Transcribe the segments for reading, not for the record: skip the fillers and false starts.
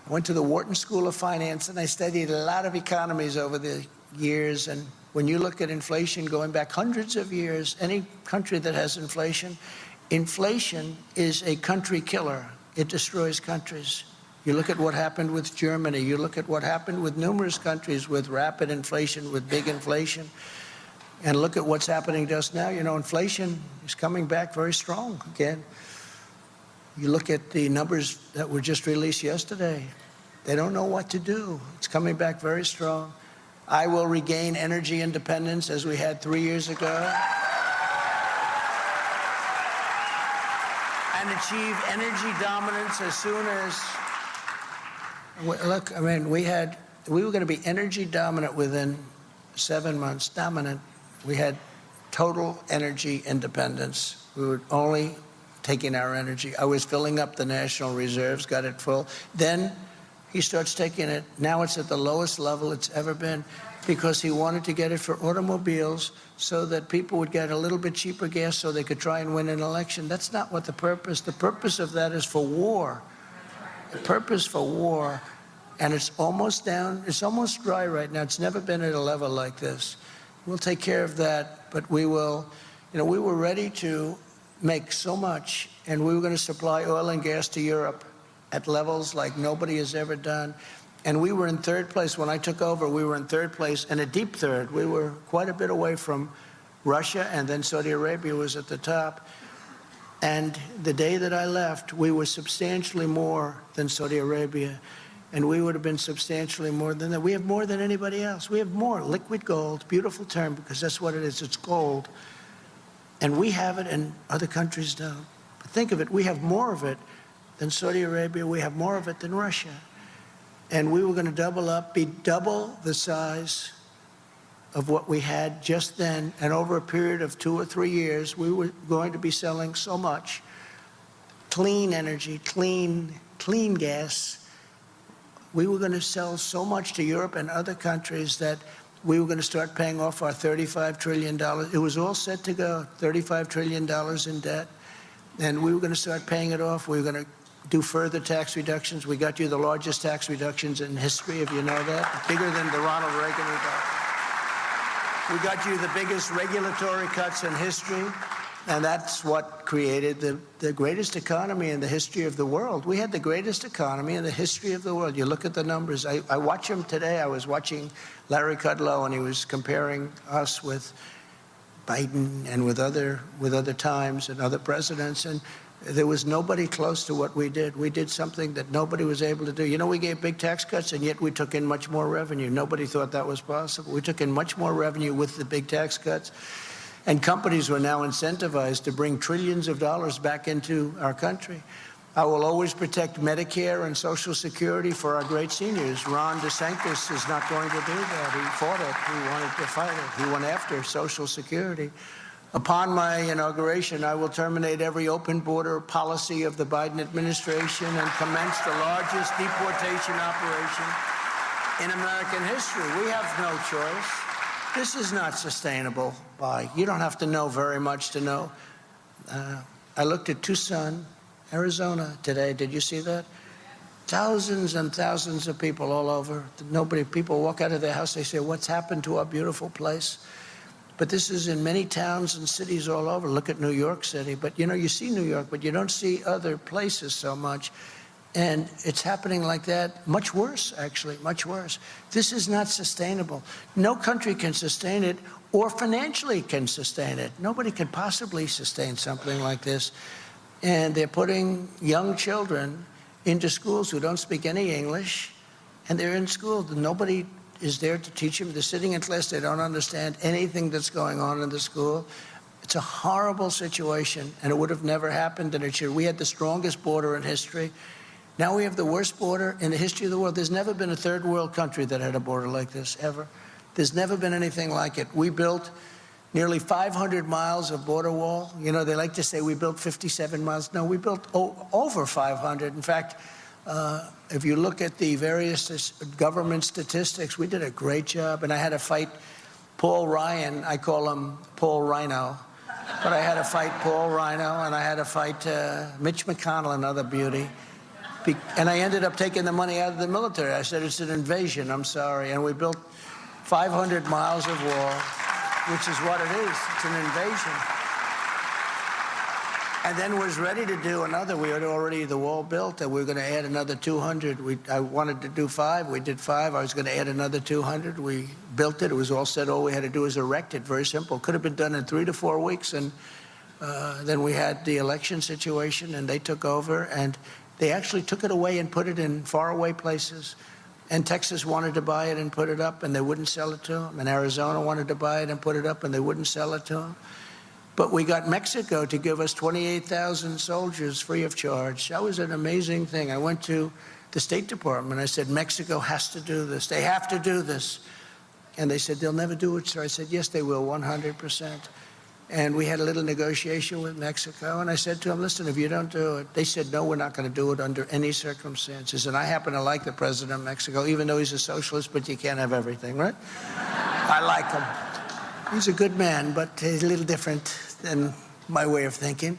I went to the Wharton School of Finance, and I studied a lot of economies over the years. And when you look at inflation going back hundreds of years, any country that has inflation, inflation is a country killer. It destroys countries. You look at what happened with Germany. You look at what happened with numerous countries with rapid inflation, with big inflation. And look at what's happening to us now. You know, inflation is coming back very strong again. You look at the numbers that were just released yesterday. They don't know what to do. It's coming back very strong. I will regain energy independence as we had 3 years ago and achieve energy dominance as soon as, look, I mean, we were going to be energy dominant within 7 months, dominant. We had total energy independence. We were only taking our energy. I was filling up the national reserves, got it full. Then he starts taking it. Now it's at the lowest level it's ever been because he wanted to get it for automobiles so that people would get a little bit cheaper gas so they could try and win an election. That's not what the purpose of that is for war. The purpose for war, and it's almost down, it's almost dry right now. It's never been at a level like this. We'll take care of that, but we will, you know, we were ready to make so much, and we were going to supply oil and gas to Europe at levels like nobody has ever done. And we were in third place. When I took over, we were in third place, and a deep third. We were quite a bit away from Russia, and then Saudi Arabia was at the top. And the day that I left, we were substantially more than Saudi Arabia, and we would have been substantially more than that. We have more than anybody else. We have more liquid gold, beautiful term, because that's what it is. It's gold. And we have it, and other countries don't. But think of it, we have more of it than Saudi Arabia. We have more of it than Russia. And we were going to double up, be double the size of what we had just then. And over a period of 2 or 3 years, we were going to be selling so much clean energy, clean gas. We were going to sell so much to Europe and other countries that we were going to start paying off our $35 trillion. It was all set to go, $35 trillion in debt. And we were going to start paying it off. We were going to do further tax reductions. We got you the largest tax reductions in history, if you know that, bigger than the Ronald Reagan we got. We got you the biggest regulatory cuts in history, and that's what created the greatest economy in the history of the world. We had the greatest economy in the history of the world. You look at the numbers. I watch them today. I was watching Larry Kudlow, and he was comparing us with Biden and with other times and other presidents, and there was nobody close to what we did. We did something that nobody was able to do. You know, we gave big tax cuts, and yet we took in much more revenue. Nobody thought that was possible. We took in much more revenue with the big tax cuts, and companies were now incentivized to bring trillions of dollars back into our country. I will always protect Medicare and Social Security for our great seniors. Ron DeSantis is not going to do that. He fought it. He wanted to fight it. He went after Social Security. Upon my inauguration, I will terminate every open border policy of the Biden administration and commence the largest deportation operation in American history. We have no choice. This is not sustainable. You don't have to know very much to know. I looked at Tucson, Arizona today. Did you see that? Thousands and thousands of people all over. People walk out of their house, they say, what's happened to our beautiful place? But this is in many towns and cities all over. Look at New York City. But, you know, you see New York, but you don't see other places so much. And it's happening like that. Much worse, actually, much worse. This is not sustainable. No country can sustain it or financially can sustain it. Nobody could possibly sustain something like this. And they're putting young children into schools who don't speak any English, and they're in school. Nobody is there to teach them. They're sitting in class. They don't understand anything that's going on in the school. It's a horrible situation, and it would have never happened in a year. We had the strongest border in history. Now we have the worst border in the history of the world. There's never been a third world country that had a border like this, ever. There's never been anything like it. We built nearly 500 miles of border wall. You know, they like to say we built 57 miles. No, we built over 500. In fact, if you look at the various government statistics, we did a great job. And I had to fight Paul Ryan. I call him Paul Rhino. But I had to fight Paul Rhino, and I had to fight Mitch McConnell, another beauty. And I ended up taking the money out of the military. I said, it's an invasion, I'm sorry. And we built 500 miles of wall, which is what it is. It's an invasion. And then was ready to do another. We had already the wall built, and we were going to add another 200. I wanted to do 5. We did 5. I was going to add another 200. We built it. It was all set. All we had to do was erect it. Very simple. Could have been done in 3 to 4 weeks. And then we had the election situation, and they took over. And they actually took it away and put it in faraway places. And Texas wanted to buy it and put it up, and they wouldn't sell it to them. And Arizona wanted to buy it and put it up, and they wouldn't sell it to them. But we got Mexico to give us 28,000 soldiers free of charge. That was an amazing thing. I went to the State Department. I said, Mexico has to do this. They have to do this. And they said, they'll never do it, sir. I said, yes, they will, 100%. And we had a little negotiation with Mexico. And I said to them, listen, if you don't do it, they said, no, we're not going to do it under any circumstances. And I happen to like the president of Mexico, even though he's a socialist, but you can't have everything, right? I like him. He's a good man, but he's a little different than my way of thinking.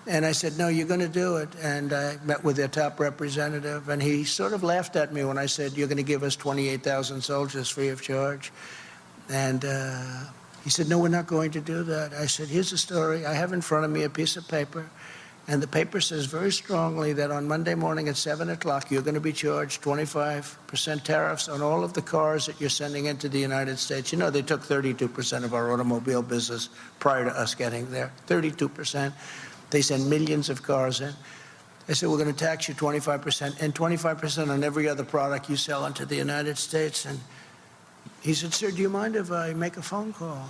And I said, no, you're going to do it. And I met with their top representative, and he sort of laughed at me when I said, you're going to give us 28,000 soldiers free of charge. And he said, no, we're not going to do that. I said, here's the story. I have in front of me a piece of paper, and the paper says very strongly that on Monday morning at 7 o'clock, you're going to be charged 25% tariffs on all of the cars that you're sending into the United States. You know, they took 32% of our automobile business prior to us getting there, 32%. They send millions of cars in. I said, we're going to tax you 25% and 25% on every other product you sell into the United States. And he said, sir, do you mind if I make a phone call?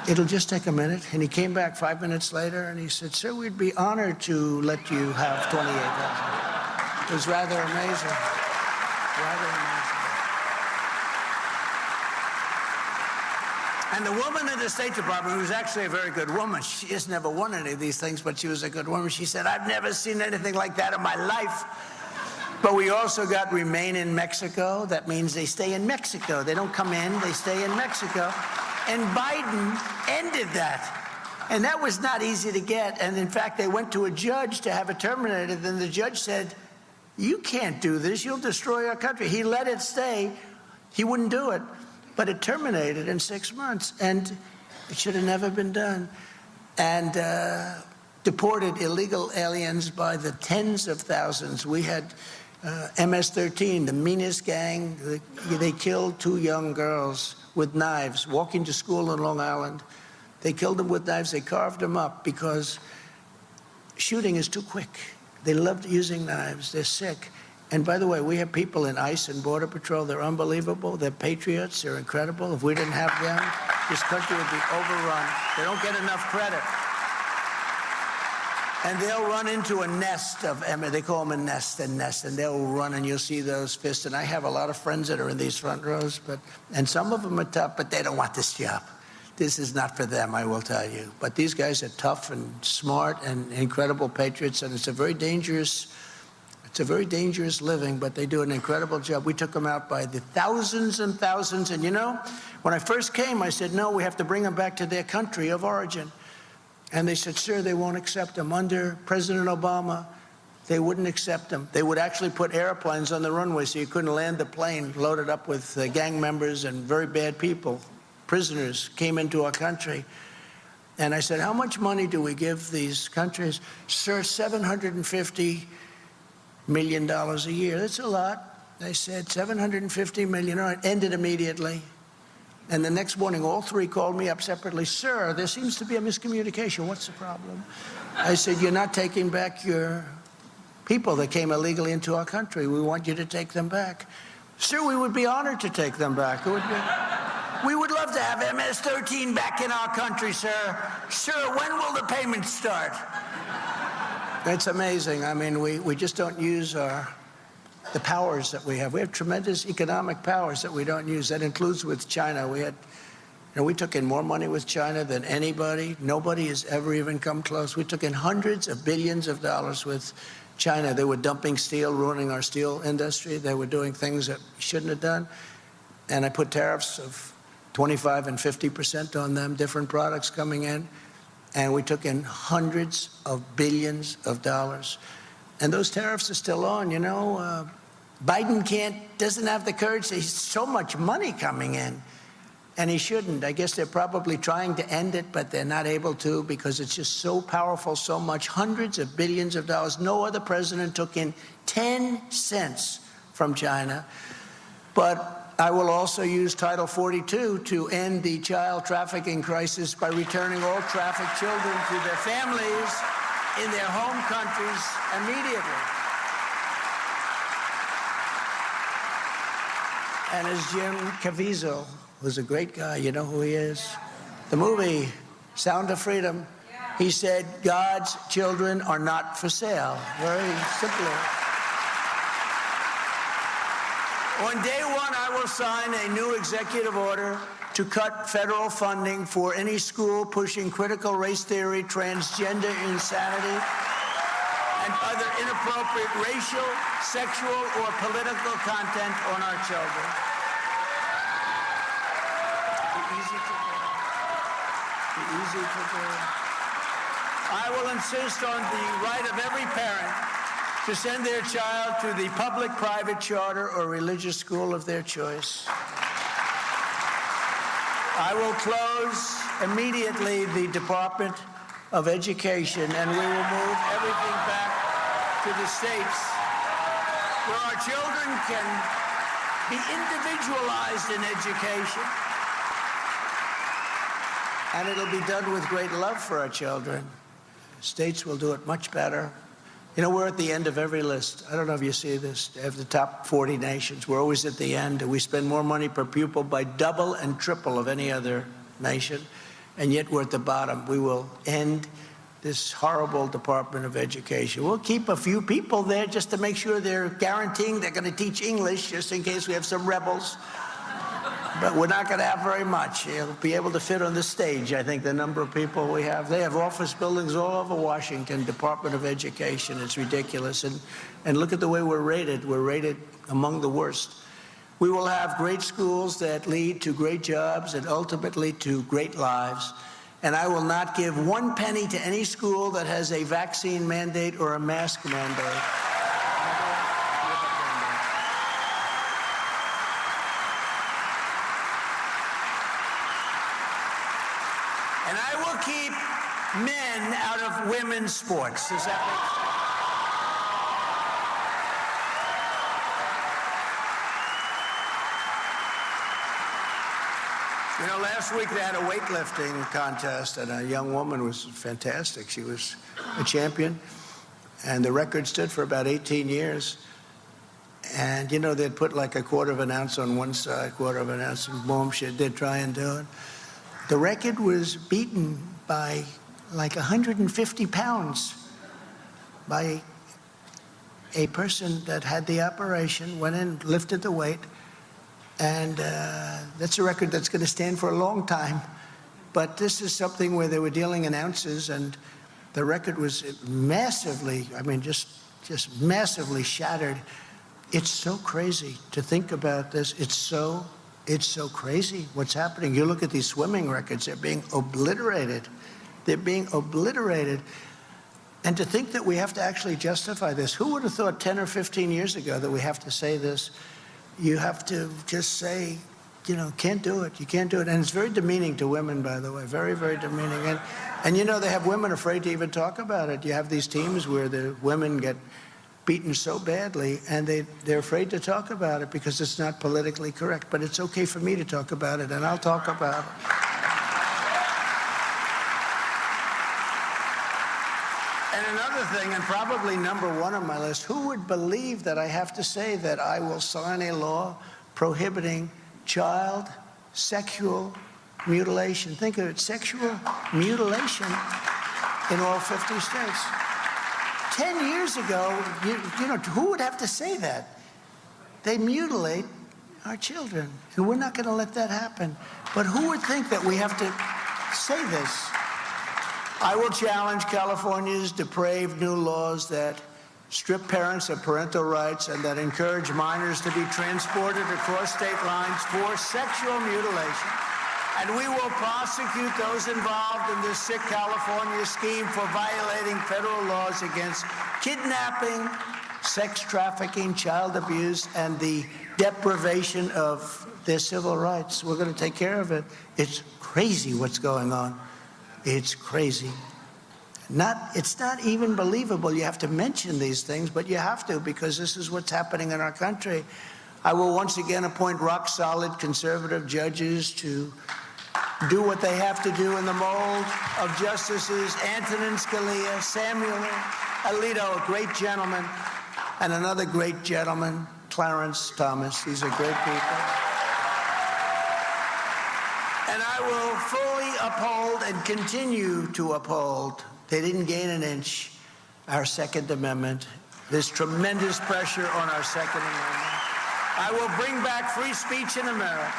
It'll just take a minute. And he came back 5 minutes later, and he said, sir, we'd be honored to let you have 28,000. It was rather amazing. Rather amazing. And the woman in the State Department, who was actually a very good woman, she has never won any of these things, but she was a good woman. She said, I've never seen anything like that in my life. But we also got remain in Mexico. That means they stay in Mexico. They don't come in, they stay in Mexico. And Biden ended that. And that was not easy to get. And in fact, they went to a judge to have it terminated. And the judge said, you can't do this. You'll destroy our country. He let it stay. He wouldn't do it. But it terminated in 6 months. And it should have never been done. And deported illegal aliens by the tens of thousands. We had MS-13, the meanest gang. They killed 2 young girls with knives, walking to school in Long Island. They killed them with knives. They carved them up because shooting is too quick. They loved using knives. They're sick. And by the way, we have people in ICE and Border Patrol. They're unbelievable. They're patriots. They're incredible. If we didn't have them, this country would be overrun. They don't get enough credit. And they'll run into a nest of, they call them a nest, and they'll run, and you'll see those fists. And I have a lot of friends that are in these front rows, and some of them are tough, but they don't want this job. This is not for them, I will tell you. But these guys are tough and smart and incredible patriots, and it's a very dangerous living, but they do an incredible job. We took them out by the thousands and thousands. And you know, when I first came, I said, no, we have to bring them back to their country of origin. And they said, sir, they won't accept them. Under President Obama, they wouldn't accept them. They would actually put airplanes on the runway so you couldn't land the plane loaded up with gang members and very bad people. Prisoners came into our country. And I said, how much money do we give these countries? Sir, $750 million a year. That's a lot. They said, $750 million. All right, ended immediately. And the next morning, all 3 called me up separately. Sir, there seems to be a miscommunication. What's the problem? I said, you're not taking back your people that came illegally into our country. We want you to take them back. Sir, we would be honored to take them back. We would love to have MS-13 back in our country, sir. Sir, when will the payments start? It's amazing. I mean, we just don't use the powers that we have. We have tremendous economic powers that we don't use. That includes with China. We took in more money with China than anybody. Nobody has ever even come close. We took in hundreds of billions of dollars with China. They were dumping steel, ruining our steel industry. They were doing things that we shouldn't have done. And I put tariffs of 25% and 50% on them, different products coming in. And we took in hundreds of billions of dollars. And those tariffs are still on, Biden doesn't have the courage. There's so much money coming in, and he shouldn't. I guess they're probably trying to end it, but they're not able to because it's just so powerful, so much, hundreds of billions of dollars. No other president took in 10 cents from China. But I will also use Title 42 to end the child trafficking crisis by returning all trafficked children to their families in their home countries immediately. And as Jim Caviezel, who's a great guy, you know who he is? The movie Sound of Freedom, he said, God's children are not for sale. Very simply. On day one, I will sign a new executive order to cut federal funding for any school pushing critical race theory, transgender insanity, and other inappropriate racial, sexual, or political content on our children. Be easy to do. Be easy to do. I will insist on the right of every parent to send their child to the public, private, charter, or religious school of their choice. I will close immediately the Department of Education, and we will move everything back to the states where our children can be individualized in education. And it'll be done with great love for our children. States will do it much better. We're at the end of every list. I don't know if you see this. Of the top 40 nations, we're always at the end. We spend more money per pupil by double and triple of any other nation, and yet we're at the bottom. We will end this horrible Department of Education. We'll keep a few people there just to make sure they're guaranteeing they're going to teach English, just in case we have some rebels. But we're not going to have very much. You'll be able to fit on the stage, I think, the number of people we have. They have office buildings all over Washington, Department of Education. It's ridiculous. And look at the way we're rated. We're rated among the worst. We will have great schools that lead to great jobs and ultimately to great lives. And I will not give one penny to any school that has a vaccine mandate or a mask mandate. And I will keep men out of women's sports. Does that make sense? Last week they had a weightlifting contest, and a young woman was fantastic. She was a champion, and the record stood for about 18 years. And, they'd put like a quarter of an ounce on one side, quarter of an ounce, and boom, they'd try and do it. The record was beaten by like 150 pounds by a person that had the operation, went in, lifted the weight, and that's a record that's going to stand for a long time. But this is something where they were dealing in ounces, and the record was massively, just massively shattered. It's so crazy to think about this. It's so crazy what's happening. You look at these swimming records, they're being obliterated. They're being obliterated. And to think that we have to actually justify this, who would have thought 10 or 15 years ago that we have to say this? You have to just say, can't do it. You can't do it. And it's very demeaning to women, by the way, very, very demeaning. And they have women afraid to even talk about it. You have these teams where the women get beaten so badly, and they're afraid to talk about it because it's not politically correct. But it's okay for me to talk about it, and I'll talk about it. And another thing, and probably number one on my list, who would believe that I have to say that I will sign a law prohibiting child sexual mutilation? Think of it, sexual mutilation in all 50 states. 10 years ago, who would have to say that? They mutilate our children, and we're not going to let that happen. But who would think that we have to say this? I will challenge California's depraved new laws that strip parents of parental rights and that encourage minors to be transported across state lines for sexual mutilation. And we will prosecute those involved in this sick California scheme for violating federal laws against kidnapping, sex trafficking, child abuse, and the deprivation of their civil rights. We're going to take care of it. It's crazy what's going on. It's crazy. It's not even believable. You have to mention these things, but you have to, because this is what's happening in our country. I will once again appoint rock-solid conservative judges to do what they have to do in the mold of Justices Antonin Scalia, Samuel Alito, a great gentleman, and another great gentleman, Clarence Thomas. These are great people. And I will fully uphold and continue to uphold, they didn't gain an inch, our Second Amendment. There's tremendous pressure on our Second Amendment. I will bring back free speech in America.